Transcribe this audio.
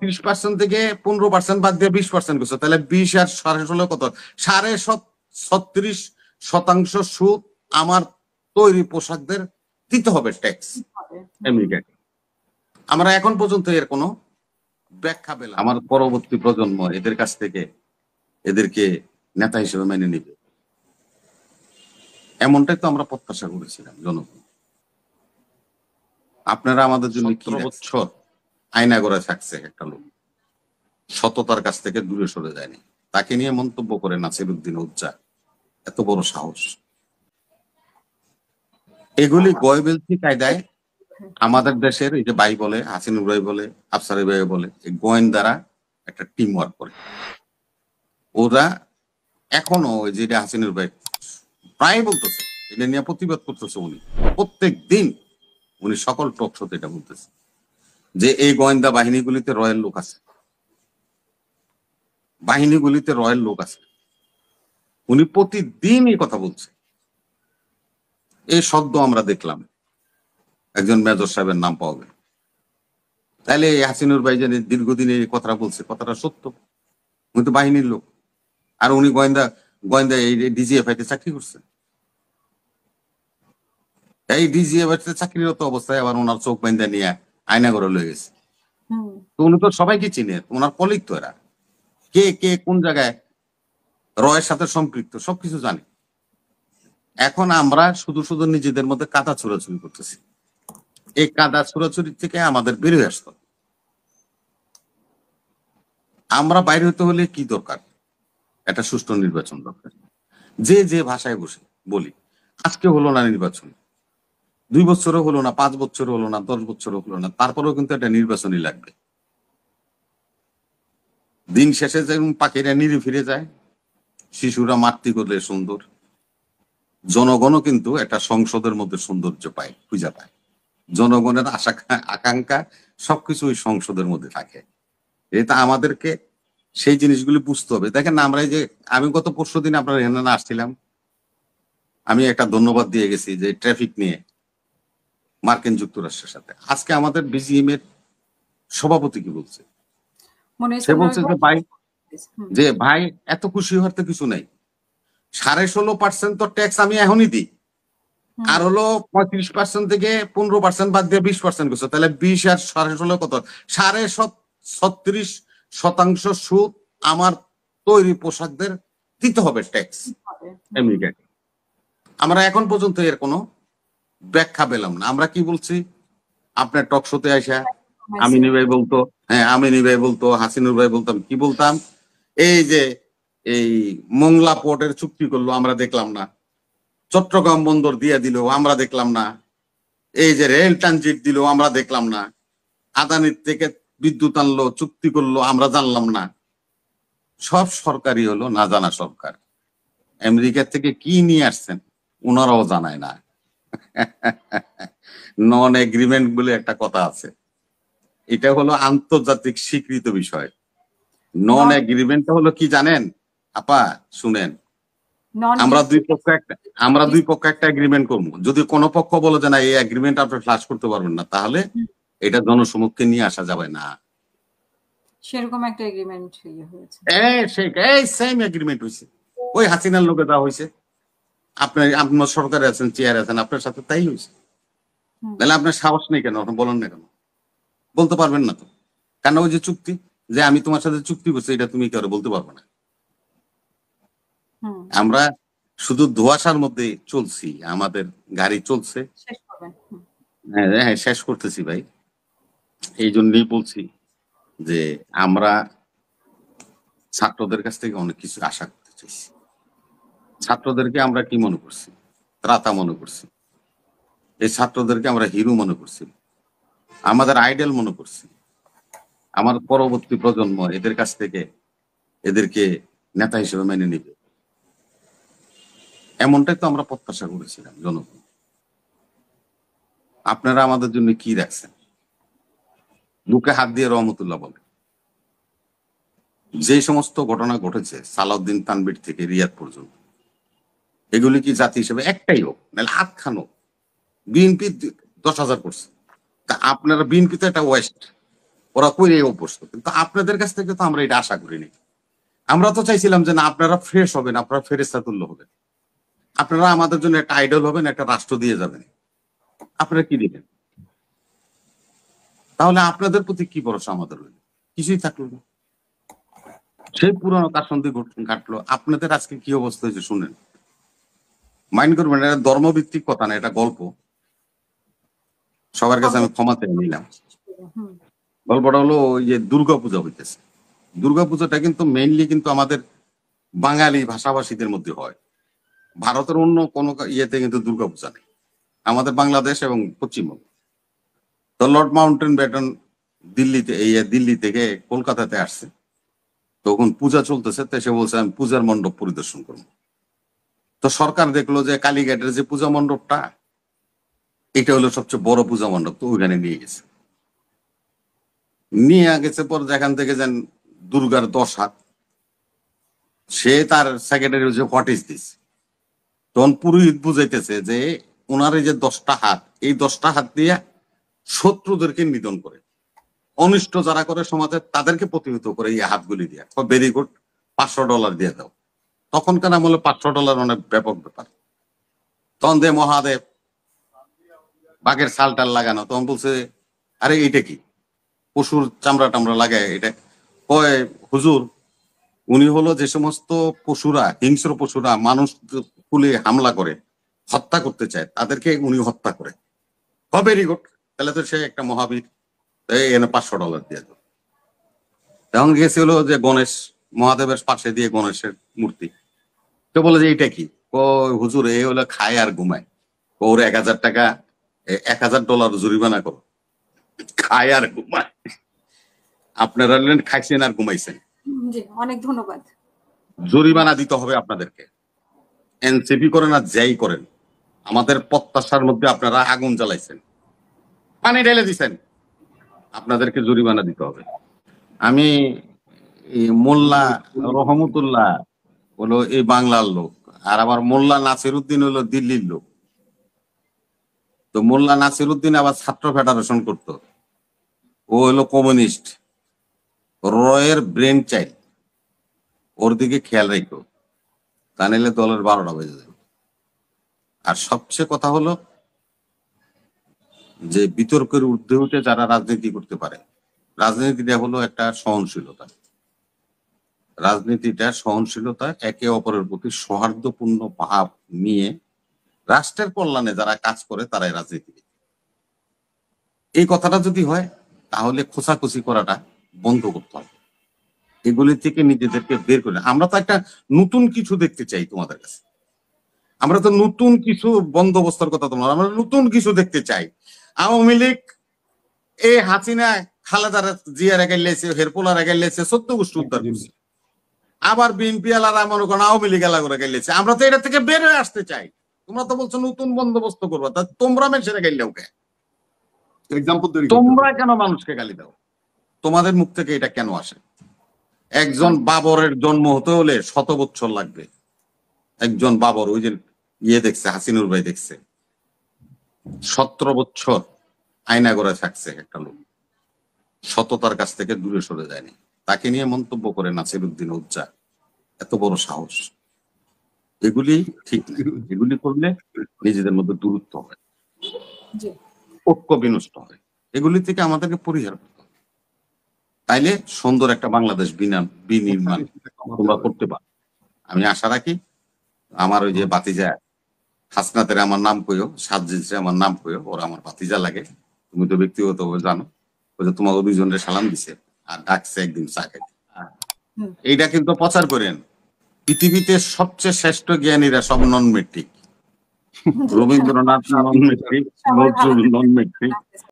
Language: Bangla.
35% থেকে 15% বাদ দিয়ে 20% করছো, তাহলে 20 আর 16.5 কত? 36% সুদ আমার তৈরি পোশাকদের দিতে হবে ট্যাক্স আমেরিকাকে। আমরা এখন পর্যন্ত এর কোনো ব্যাখ্যা পেলাম। আমার পরবর্তী প্রজন্ম এদের কাছ থেকে এদেরকে নেতা হিসেবে মেনে নিবে, এমনটাই তো আমরা প্রত্যাশা করেছিলাম জনগণ। আপনারা আমাদের জন্য 17 বছর আয়না করে থাকছে একটা লোক, সততার কাছ থেকে দূরে সরে যায়নি। তাকে নিয়ে মন্তব্য করে নাসিরউদ্দিন উজ্জা, এত বড় সাহস! এগুলি গয়বেলছি কায়দায় আমাদের দেশের এই যে ভাই বলে, হাসিনুর ভাই বলে, আফসারি ভাই বলে, এই গোয়েন্দারা একটা টিম ওয়ার্ক করে। ওরা এখনো ওই যেটা হাসিনুর ভাই প্রায় বলতেছে, এটা নিয়ে প্রতিবাদ করতেছে উনি প্রত্যেক দিন, উনি সকল টক শোতে এটা বলতেছে যে এই গোয়েন্দা বাহিনীগুলিতে রয়্যাল লোক আছে, বাহিনীগুলিতে রয়্যাল লোক আছে। উনি প্রতিদিন এই কথা বলছে। এই শব্দ আমরা দেখলাম একজন মেজর সাহেবের নাম পাওয়া গেল। তাহলে হাসিনুর ভাই যে দীর্ঘদিন এই কথাটা বলছে, কথাটা সত্য। উনি তো বাহিনীর লোক, আর উনি গোয়েন্দা গোয়েন্দা এই ডিজিএফআই তে চাকরি করছে। এই ডিজিএফআই তে চাকরিরত অবস্থায় আবার ওনার চোখ বাইন্দা নিয়ে আয়না করে লয়ে গেছে। তো উনি তো সবাইকে চিনে, ওনার কলিগ তো এরা, কে কে কোন জায়গায় রয়ের সাথে সম্পৃক্ত সবকিছু জানে। এখন আমরা শুধু শুধু নিজেদের মধ্যে কাদা ছোড়াছুড়ি করতেছি। এই কাদা ছোড়াছুরি থেকে আমাদের বেরিয়ে আসতো। আমরা বাইরে হতে হলে কি দরকার? একটা সুষ্ঠু নির্বাচন দরকার। যে যে ভাষায় বসে বলি, আজকে হলো না নির্বাচন, 2 বছরও হলো না, 5 বছরও হলো না, 10 বছরও হলো না, তারপরেও কিন্তু একটা নির্বাচনই লাগবে। দিন শেষে যেমন পাখিরা নিরে ফিরে যায়, শিশুরা মাতৃ করলে সুন্দর, জনগণও কিন্তু একটা সংসদের মধ্যে সৌন্দর্য পায়, খুঁজে পায়। জনগণের আশা আকাঙ্ক্ষা সবকিছু ওই সংসদের মধ্যে থাকে। এটা আমাদেরকে সেই জিনিসগুলি বুঝতে হবে। দেখেন না, আমরা এই যে আমি গত পরশুদিন আপনার এখানে আসছিলাম, আমি একটা ধন্যবাদ দিয়ে গেছি যে ট্রাফিক নিয়ে মার্কিন যুক্তরাষ্ট্রের সাথে। আজকে আমাদের বিজিএম এর সভাপতি কি বলছে? সে বলছে যে ভাই এত খুশি হওয়ার তো কিছু নাই, 16.5% তো ট্যাক্স আমি এখনই দিই, আর হলো 35% থেকে 15% বাদ দিয়ে 20% করছে, তাহলে 20 আর 16.5 কত? 36% সুদ আমার তৈরি পোশাকদের দিতে হবে ট্যাক্স আমেরিকাকে। আমরা এখন পর্যন্ত এর কোনো ব্যাখ্যা পেলাম না। আমরা কি বলছি? আপনার টক শোতে আসা আমিনী ভাই বলতো, হ্যাঁ আমিনী ভাই বলতো, হাসিনুর ভাই বলতাম, কি বলতাম? এই যে এই মোংলা পোর্টের চুক্তি করলো আমরা দেখলাম না, চট্টগ্রাম বন্দর দিয়ে দিল আমরা দেখলাম না, এই যে রেল ট্রানজিট দিল আমরা দেখলাম না, আদানির থেকে বিদ্যুৎ আনলো চুক্তি করলো আমরা জানলাম না। সব সরকারি হলো না জানা সরকার। আমেরিকা থেকে কি নিয়ে আসছেন ওনারাও জানায় না। নন এগ্রিমেন্ট বলে একটা কথা আছে, এটা হলো আন্তর্জাতিক স্বীকৃত বিষয়। নন এগ্রিমেন্টটা হলো কি জানেন আপা? শুনেন, আমরা দুই পক্ষ একটা এগ্রিমেন্ট করবো, যদি কোনো পক্ষ বলে যে না এই এগ্রিমেন্ট আপনি ফ্লাশ করতে পারবেন না, তাহলে এটা জনসমক্ষে নিয়ে আসা যাবে না। সেরকম একটা এগ্রিমেন্ট হয়েছে, এই সেম এগ্রিমেন্ট হয়েছে, ওই হাসিনার লোকে দেওয়া হয়েছে। আপনার সরকারে আছেন, চেয়ারে আছেন, আপনার সাথে তাই হয়েছে। তাহলে আপনার সাহস নেই কেন? বলেন না কেন? বলতে পারবেন না তো, কেন? ওই যে চুক্তি, যে আমি তোমার সাথে চুক্তি করছি, এটা তুমি কেউ বলতে পারবে না। আমরা শুধু ধোঁয়াশার মধ্যে চলছি, আমাদের গাড়ি চলছে। হ্যাঁ শেষ করতেছি ভাই। এই জন্যই বলছি যে আমরা ছাত্রদের কাছ থেকে অনেক কিছু আশা করতে চাইছি। ছাত্রদেরকে আমরা কি মনে করছি? ত্রাতা মনে করছি। এই ছাত্রদেরকে আমরা হিরো মনে করছি, আমাদের আইডল মনে করছি। আমার পরবর্তী প্রজন্ম এদের কাছ থেকে এদেরকে নেতা হিসেবে মেনে নিবে, এমনটাই তো আমরা প্রত্যাশা করেছিলাম জনগণ। আপনারা আমাদের জন্য কি রাখছেন? বুকে হাত দিয়ে রহমতুল্লাহ বলে, যে সমস্ত ঘটনা ঘটেছে সালাউদ্দিন তানভীর থেকে রিয়াদ পর্যন্ত, এগুলি কি জাতি হিসেবে একটাই হোক, নাহলে 8 খান হোক? বিএনপি 10,000 করছে, তা আপনারা বিএনপি তো একটা ওয়েস্ট, ওরা করে অভ্যস্ত, কিন্তু আপনাদের কাছ থেকে তো আমরা এটা আশা করিনি। আমরা তো চাইছিলাম যে না, আপনারা ফ্রেশ হবেন, আপনারা ফেরেশতা তুল্য হবেন, আপনারা আমাদের জন্য একটা আইডল হবেন, একটা রাষ্ট্র দিয়ে যাবেন। আপনারা কি দিবেন? তাহলে আপনাদের প্রতি কি ভরসা আমাদের হইল? কিছুই থাকলো না। সেই পুরানো কাসন্দি ঘাটলো। আপনাদের আজকে কি অবস্থা হয়েছে শুনেন, মাইন্ড করবেন, এটা ধর্মভিত্তিক কথা না, এটা গল্প। সবার কাছে আমি ক্ষমা চেয়ে নিলাম। হুম, গল্পটা হলো ওই যে দুর্গাপূজা হইতেছে। দুর্গাপূজাটা কিন্তু মেইনলি কিন্তু আমাদের বাঙালি ভাষাভাষীদের মধ্যে হয়। ভারতের অন্য কোনো ইয়েতে কিন্তু দুর্গাপূজা নেই, আমাদের বাংলাদেশ এবং পশ্চিমবঙ্গ। তো লর্ড মাউন্টেন ব্যাটন দিল্লি থেকে কলকাতাতে আসছে, তখন পূজা চলতেছে, তো সে বলছে আমি পূজার মণ্ডপ পরিদর্শন করবো। তো সরকার দেখলো যে কালীঘাটের যে পূজা মণ্ডপটা, এটা হলো সবচেয়ে বড় পূজা মণ্ডপ, তো ওইখানে নিয়ে গেছে পর যেখান থেকে যেন দুর্গার 10 হাত। সে তার সেক্রেটারি হচ্ছে হোয়াট ইজ দিস, তখন পুরোহিত বুঝাইতেছে যে ওনার এই যে 10টা হাত, এই 10টা হাত দিয়ে শত্রুদেরকে নিধন করে, অনিষ্ট যারা করে সমাজে তাদেরকে প্রতিহত করে এই হাতগুলি দিয়ে। ভেরি গুড, $500 দিয়ে দাও। তখনকার আমলে $500 অনেক ব্যাপক ব্যাপার। তখন দে মহাদেব বাঘের ছাল টাল লাগানো, তখন বলছে আরে এইটা কি, পশুর চামড়া টামড়া লাগায় এটা? কয় হুজুর, উনি হলো যে সমস্ত পশুরা, হিংস্র পশুরা মানুষ কুলে হামলা করে হত্যা করতে চায়, তাদেরকে উনি হত্যা করে। ভেরি গুড, তাহলে তো সে একটা মহাবীর, এনে $500 দিয়ে দাও। তখন গেছে হলো যে গণেশ, মহাদেবের পাশে দিয়ে গণেশের মূর্তি। তো বলে যে এইটা কি? ও হুজুর, এ হলো খায় আর ঘুমায়। ওর $1000, $1000 জরিমানা করো, খায় আর ঘুমায়। আপনারা খাইছেন আর ঘুমাইছেন, জি, অনেক ধন্যবাদ। জরিমানা দিতে হবে আপনাদেরকে। এনসিপি করেন আর যাই করেন, আমাদের প্রত্যাশার মধ্যে আপনারা আগুন জ্বালাইছেন, পানি ঢেলে দিছেন, আপনাদেরকে জরিমানা দিতে হবে। আমি মোল্লা রহমতুল্লাহ হলো এই বাংলার লোক, আর আমার মোল্লা নাসিরউদ্দিন হলো দিল্লির লোক। তো মোল্লা নাসিরউদ্দিন আবার ছাত্র ফেডারেশন করতো, ও হলো কমিউনিস্ট, রয়ের ব্রেন চাইল্ড। ওর দিকে খেয়াল রাখো, তা নিলে দলের 12টা বেজে যাবে। আর সবচেয়ে কথা হলো যে বিতর্কের ঊর্ধ্বে উঠে যারা রাজনীতি করতে পারে, রাজনীতিটা হলো একটা সহনশীলতা। রাজনীতিটা সহনশীলতা, একে অপরের প্রতি সৌহার্দ্যপূর্ণ ভাব নিয়ে রাষ্ট্রের কল্যাণে যারা কাজ করে তারাই রাজনীতি। এই কথাটা যদি হয়, তাহলে খোঁচাখুচি করাটা বন্ধ করতে হবে, এগুলি থেকে নিজেদেরকে বের করে। আমরা তো একটা নতুন কিছু দেখতে চাই তোমাদের কাছে, আমরা তো নতুন কিছু বন্দোবস্তের কথা তোমার, আমরা নতুন কিছু দেখতে চাই। আওয়ামী লীগ এই হাসিনা খালেদার জিয়ার এগাইলেছে, হেরপোলার এগাইলেছে, 14 গোষ্ঠী উদ্ধার করছে। আবার বিএনপি এলারা মনে করেন আওয়ামী লীগ এলা করে গাইলেছে। আমরা তো এটা থেকে বের হয়ে আসতে চাই। তোমরা তো বলছো নতুন বন্দোবস্ত করবা, তা তোমরা মেসেরে গাইলেও কে? তোমরা কেন মানুষকে গালি দাও? তোমাদের মুখ থেকে এটা কেন আসে? একজন বাবরের জন্ম হতে হলে 100 বছর লাগবে। একজন বাবর, ওই যে দেখছে, হাসিনুর ভাই দেখছে, 17 বছর আয়না করে থাকছে একটা লোক, সততার কাছ থেকে দূরে সরে যায়নি। তাকে নিয়ে মন্তব্য করে নাসিরউদ্দিন উজ্জা, এত বড় সাহস! এগুলি ঠিক না, এগুলি করলে নিজেদের মধ্যে দূরত্ব হয়, জি, ঐক্য বিনষ্ট হয়। এগুলি থেকে আমাদেরকে পরিহার করতে হবে, তাইলে সুন্দর একটা বাংলাদেশ বিনির্মাণ তোমরা করতে পারো। আমি আশা রাখি, আমার ওই যে বাতিজা হাসনাতের আমার নাম কইও, সাজ্জিদে আমার নাম কইও, ওরা আমার বাতিজা লাগে, তুমি তো ব্যক্তিগতভাবে জানো। ওই যে তোমাকে 2 জনের সালাম দিছে আর ডাকছে একদিন চা খাইতে। এইটা কিন্তু প্রচার করেন, পৃথিবীতে সবচেয়ে শ্রেষ্ঠ জ্ঞানীরা সব নন মেট্রিক। রবীন্দ্রনাথ নন মেট্রিক, নজরুল নন মেট্রিক,